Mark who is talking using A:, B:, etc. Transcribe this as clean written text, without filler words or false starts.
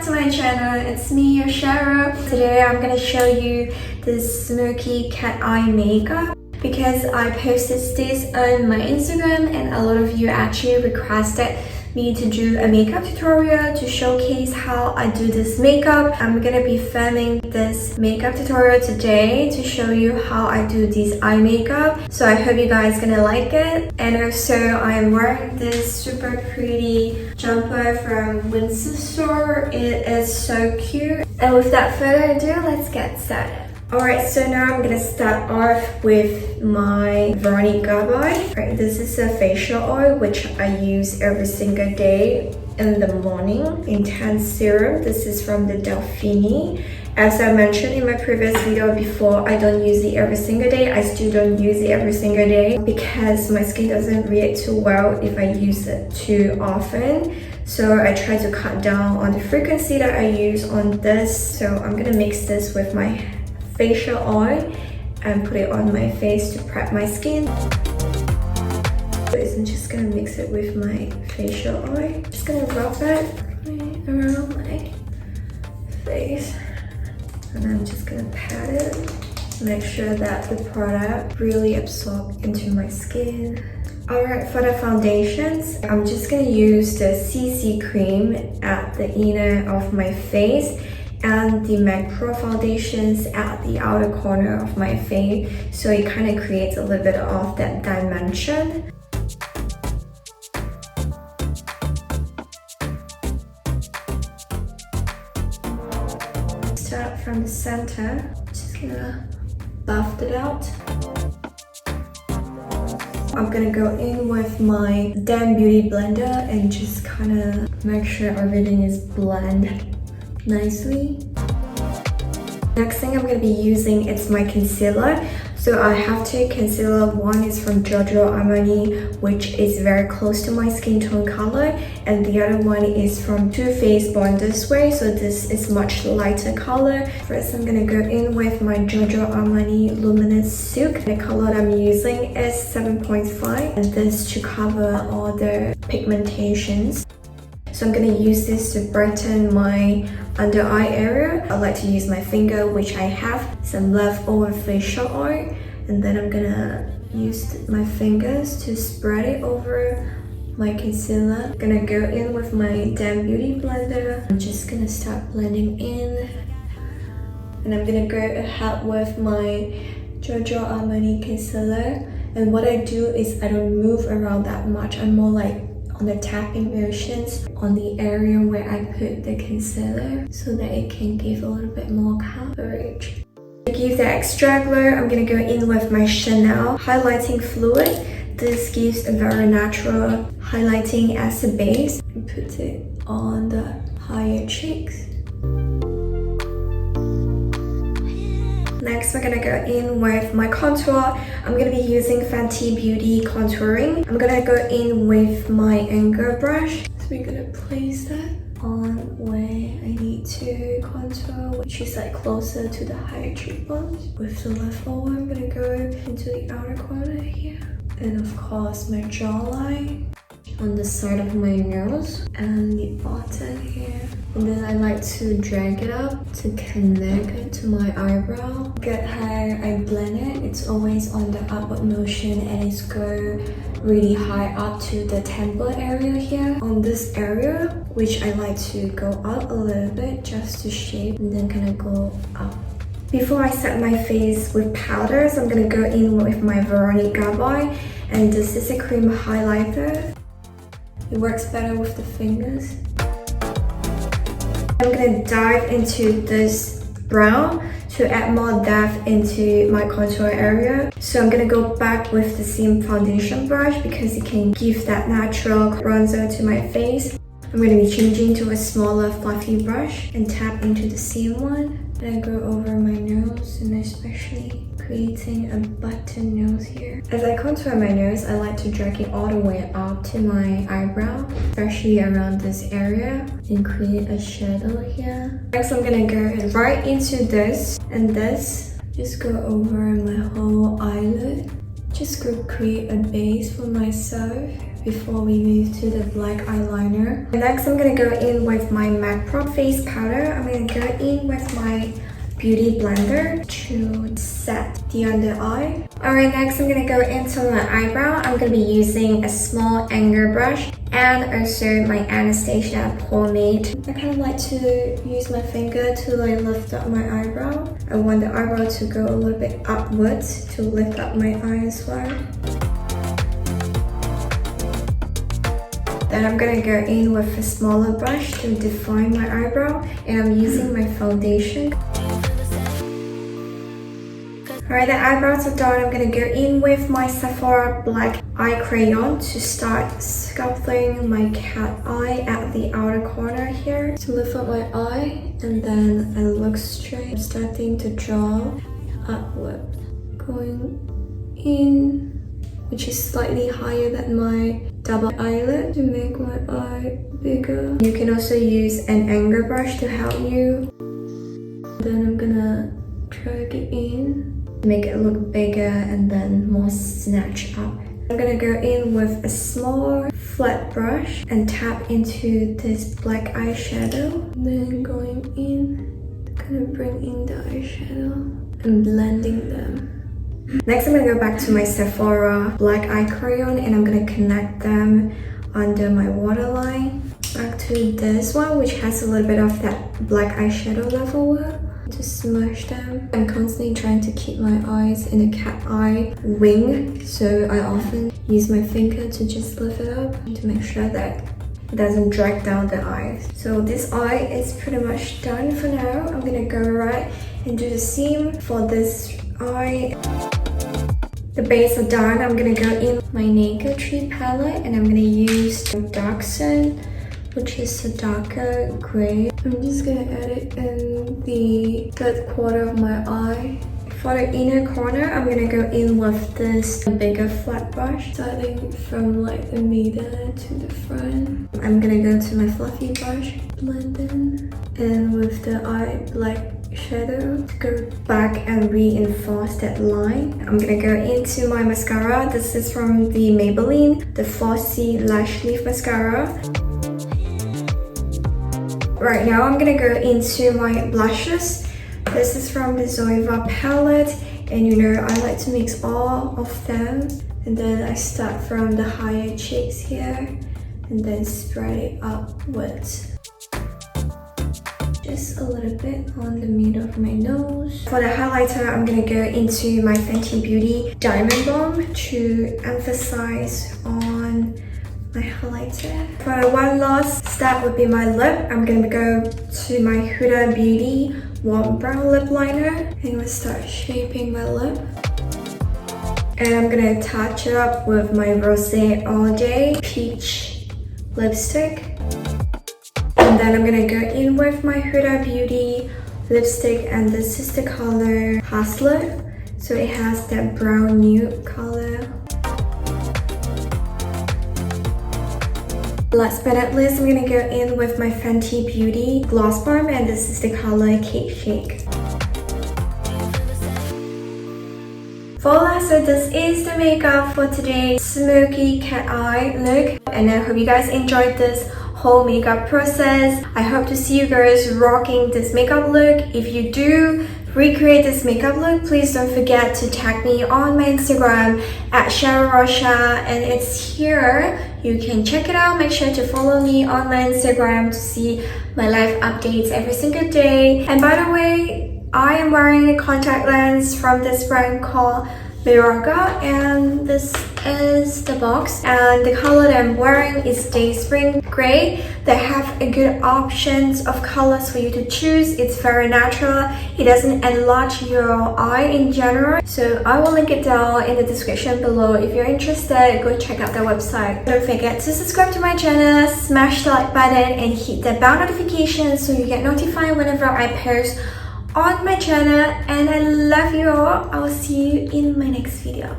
A: back to my channel. It's me, your Cheryl. Today I'm gonna show you this smoky cat eye makeup because I posted this on my Instagram and a lot of you actually requested me to do a makeup tutorial to showcase how I do this makeup. I'm gonna be filming this makeup tutorial today to show you how I do this eye makeup. So I hope you guys gonna like it. And also I'm wearing this super pretty jumper from Windsor store. It is so cute. And without further ado, let's get started. Alright, so now I'm gonna start off with my Veronique Gabai. Right, this is a facial oil which I use every single day in the morning. Intense serum. This is from the Delphini. As I mentioned in my previous video before, I don't use it every single day. I still don't use it every single day because my skin doesn't react too well if I use it too often. So I try to cut down on the frequency that I use on this. So I'm gonna mix this with my facial oil and put it on my face to prep my skin. I'm just gonna mix it with my facial oil. Just gonna rub it around my face and I'm just gonna pat it. Make sure that the product really absorbs into my skin. Alright, for the foundations, I'm just gonna use the CC cream at the inner of my face and the Maqpro foundations at the outer corner of my face, so it kind of creates a little bit of that dimension. Start from the center, just gonna buff it out. I'm gonna go in with my damn beauty blender and just kind of make sure everything is blended nicely. Next thing I'm going to be using is my concealer. So I have two concealer. One is from Giorgio Armani, which is very close to my skin tone color, and the other one is from Too Faced Born This Way, so this is much lighter color. First I'm going to go in with my Giorgio Armani Luminous Silk. The color I'm using is 7.5 and this to cover all the pigmentations. So I'm going to use this to brighten my under eye area. I like to use my finger, which I have some leftover facial oil, and then I'm gonna use my fingers to spread it over my concealer. I'm gonna go in with my damn beauty blender. I'm just gonna start blending in, and I'm gonna go ahead with my Giorgio Armani concealer. And what I do is I don't move around that much. I'm more like on the tapping motions on the area where I put the concealer so that it can give a little bit more coverage. To give the extra glow, I'm gonna go in with my Chanel highlighting fluid. This gives a very natural highlighting as a base. And put it on the higher cheeks. Next, we're gonna go in with my contour. I'm gonna be using Fenty Beauty contouring. I'm gonna go in with my angle brush. So we're gonna place that on where I need to contour, which is like closer to the higher cheekbones. With the leftover, I'm gonna go into the outer corner here. And of course, my jawline on the side of my nose and the bottom here. And then I like to drag it up to connect it to my eyebrow. Get how I blend it, it's always on the upward motion and it's go really high up to the temple area here. On this area, which I like to go up a little bit just to shape and then kind of go up. Before I set my face with powders, I'm gonna go in with my Veronique Gabai, and this is a cream highlighter. It works better with the fingers. I'm gonna dive into this brown to add more depth into my contour area. So I'm gonna go back with the same foundation brush because it can give that natural bronzer to my face. I'm gonna be changing to a smaller fluffy brush and tap into the same one. Then go over my nose and especially creating a button nose here. As I contour my nose, I like to drag it all the way up to my eyebrow, especially around this area, and create a shadow here. Next, I'm gonna go right into this and this. Just go over my whole eyelid. Just go create a base for myself. before we move to the black eyeliner. Next, I'm gonna go in with my Maqpro Face powder. I'm gonna go in with my beauty blender to set the under eye. Alright, next I'm gonna go into my eyebrow. I'm gonna be using a small angle brush and also my Anastasia pomade. I kind of like to use my finger to like lift up my eyebrow. I want the eyebrow to go a little bit upwards to lift up my eye as well. Then I'm gonna go in with a smaller brush to define my eyebrow, and I'm using my foundation. Alright, the eyebrows are done. I'm gonna go in with my Sephora black eye crayon to start sculpting my cat eye at the outer corner here. To lift up my eye, and then I look straight. I'm starting to draw upward, going in, which is slightly higher than my double eyelid to make my eye bigger. You can also use an angle brush to help you. Then I'm gonna drag it in, make it look bigger and then more snatched up. I'm gonna go in with a small flat brush and tap into this black eyeshadow. Then going in, kind of bring in the eyeshadow and blending them. Next, I'm gonna go back to my Sephora black eye crayon and I'm gonna connect them under my waterline. Back to this one, which has a little bit of that black eyeshadow level to smudge them. I'm constantly trying to keep my eyes in a cat eye wing, so I often use my finger to just lift it up to make sure that it doesn't drag down the eyes. So this eye is pretty much done for now. I'm gonna go right and do the seam for this eye. The base are done. I'm gonna go in my Naked Tree palette and I'm gonna use the Dark Sun, which is a darker gray. I'm just gonna add it in the third quarter of my eye. For the inner corner, I'm gonna go in with this bigger flat brush, starting from like the middle to the front. I'm gonna go to my fluffy brush, blend in, and with the eye black shadow to go back and reinforce that line. I'm gonna go into my mascara. This is from the Maybelline, the Flossy Lash Leaf Mascara. Right now, I'm gonna go into my blushes. This is from the Zoeva palette, and you know, I like to mix all of them. And then I start from the higher cheeks here, and then spread it upwards. Just a little bit on the middle of my nose. For the highlighter, I'm gonna go into my Fenty Beauty Diamond Balm to emphasize on my highlighter. For one last step would be my lip. I'm gonna go to my Huda Beauty Warm Brown Lip Liner and we'll start shaping my lip. And I'm gonna touch it up with my Rosé All Day Peach lipstick. And then I'm gonna go in with my Huda Beauty lipstick, and this is the color Hustler. So it has that brown nude color. Last but not least, I'm gonna go in with my Fenty Beauty Gloss Balm, and this is the color Cake Shake. Voila, so this is the makeup for today's smoky cat eye look, and I hope you guys enjoyed this whole makeup process. I hope to see you guys rocking this makeup look. If you do recreate this makeup look, please don't forget to tag me on my Instagram at Cherylrocha, and it's here. You can check it out. Make sure to follow me on my Instagram to see my live updates every single day. And by the way, I am wearing a contact lens from this brand called Rocha, and this is the box, and the color that I'm wearing is Day Spring Gray. They have a good options of colors for you to choose. It's very natural. It doesn't enlarge your eye in general. So I will link it down in the description below. If you're interested, go check out their website. Don't forget to subscribe to my channel, smash the like button, and hit the bell notification so you get notified whenever I post on my channel. And I love you all. I will see you in my next video.